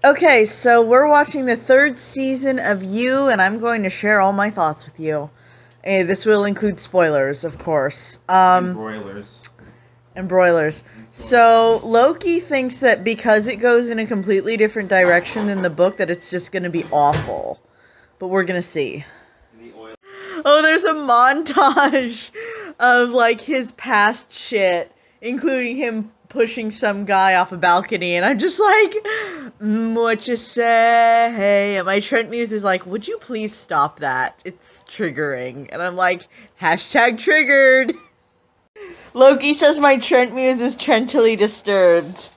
Okay, so we're watching the third season of You, and I'm going to share all my thoughts with you. This will include spoilers, of course. And broilers. And broilers. So, Loki thinks that because it goes in a completely different direction than the book, that it's just going to be awful. But we're going to see. Oh, there's a montage of, like, his past shit, including him pushing some guy off a balcony, and I'm just like, what you say? And my Trent Muse is like, would you please stop that? It's triggering. And I'm like, hashtag triggered. Loki says my Trent Muse is Trentally disturbed.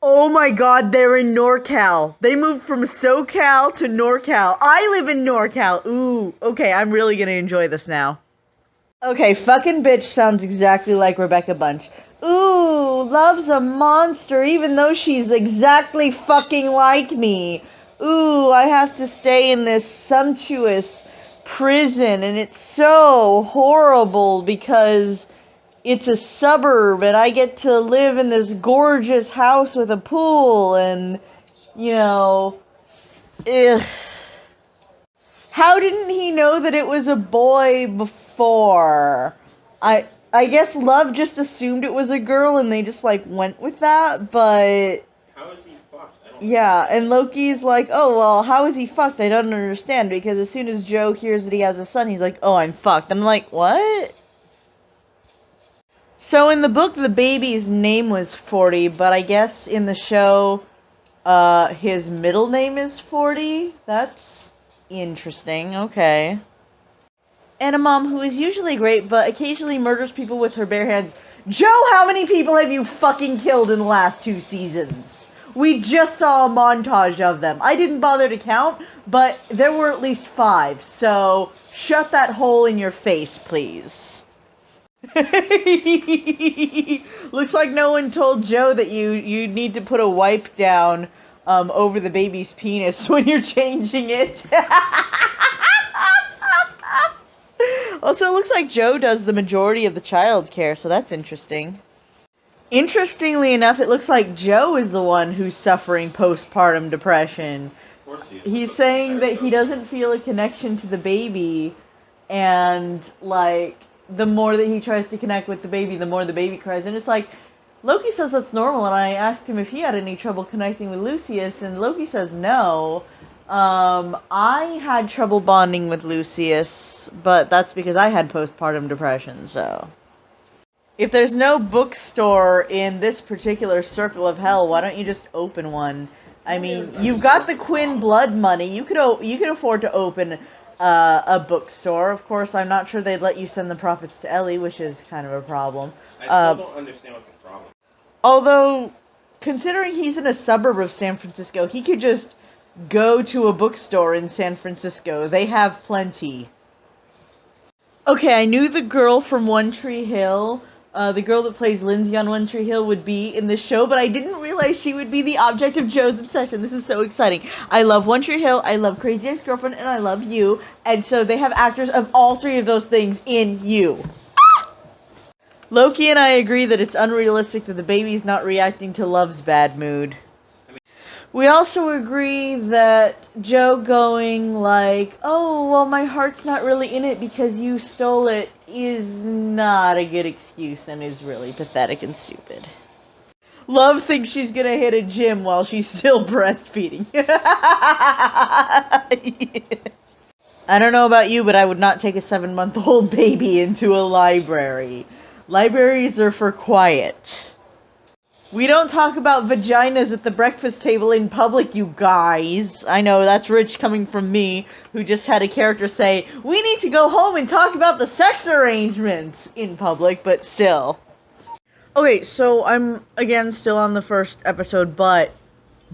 Oh my god, they're in NorCal. They moved from SoCal to NorCal. I live in NorCal. Ooh, okay, I'm really gonna enjoy this now. Okay, fucking bitch sounds exactly like Rebecca Bunch. Ooh, love's a monster even though she's exactly fucking like me. Ooh, I have to stay in this sumptuous prison and it's so horrible because it's a suburb and I get to live in this gorgeous house with a pool and, you know, ugh. How didn't he know that it was a boy before? I guess Love just assumed it was a girl and they just, like, went with that, but... How is he fucked? Yeah, and Loki's like, oh, well, how is he fucked? I don't understand, because as soon as Joe hears that he has a son, he's like, oh, I'm fucked. And I'm like, what? So in the book, the baby's name was 40, but I guess in the show, his middle name is 40? That's interesting, okay. And a mom who is usually great, but occasionally murders people with her bare hands. Joe, how many people have you fucking killed in the last 2 seasons? We just saw a montage of them. I didn't bother to count, but there were at least 5, so shut that hole in your face, please. Looks like no one told Joe that you need to put a wipe down over the baby's penis when you're changing it. Also, it looks like Joe does the majority of the child care, so that's interesting. Interestingly enough, it looks like Joe is the one who's suffering postpartum depression. Of course he is. He's saying that he doesn't feel a connection to the baby, and, like, the more that he tries to connect with the baby, the more the baby cries. And it's like, Loki says that's normal, and I asked him if he had any trouble connecting with Lucius, and Loki says no. I had trouble bonding with Lucius, but that's because I had postpartum depression, so. If there's no bookstore in this particular circle of hell, why don't you just open one? I mean, you've got the Quinn blood money. You could afford to open a bookstore. Of course, I'm not sure they'd let you send the profits to Ellie, which is kind of a problem. I still don't understand what the problem is. Although, considering he's in a suburb of San Francisco, he could just go to a bookstore in San Francisco. They have plenty. Okay, I knew the girl from One Tree Hill, the girl that plays Lindsay on One Tree Hill, would be in this show, but I didn't realize she would be the object of Joe's obsession. This is so exciting. I love One Tree Hill, I love Crazy Ex-Girlfriend, and I love You, and so they have actors of all 3 of those things in You. Loki and I agree that it's unrealistic that the baby's not reacting to Love's bad mood. We also agree that Joe going like, oh, well, my heart's not really in it because you stole it is not a good excuse and is really pathetic and stupid. Love thinks she's gonna hit a gym while she's still breastfeeding. Yes. I don't know about you, but I would not take a 7-month-old baby into a library. Libraries are for quiet. We don't talk about vaginas at the breakfast table in public, you guys. I know, that's rich coming from me, who just had a character say, we need to go home and talk about the sex arrangements in public, but still. Okay, so I'm, again, still on the first episode, but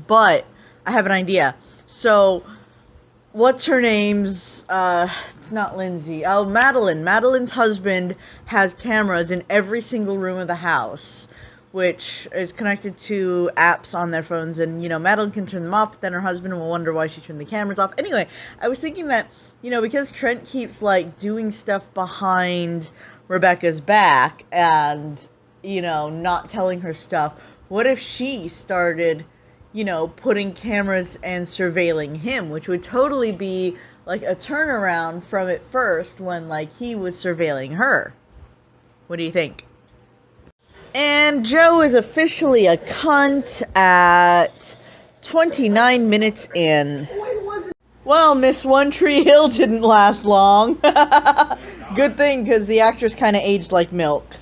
I have an idea. So, what's her name's, it's not Lindsay. Oh, Madeline. Madeline's husband has cameras in every single room of the house, which is connected to apps on their phones, and, you know, Madeline can turn them off, but then her husband will wonder why she turned the cameras off. Anyway, I was thinking that, you know, because Trent keeps, like, doing stuff behind Rebecca's back, and, you know, not telling her stuff, what if she started putting cameras and surveilling him, which would totally be like a turnaround from at first when like he was surveilling her. What do you think? And Joe is officially a cunt at 29 minutes in. Well, Miss One Tree Hill didn't last long. Good thing, because the actress kind of aged like milk.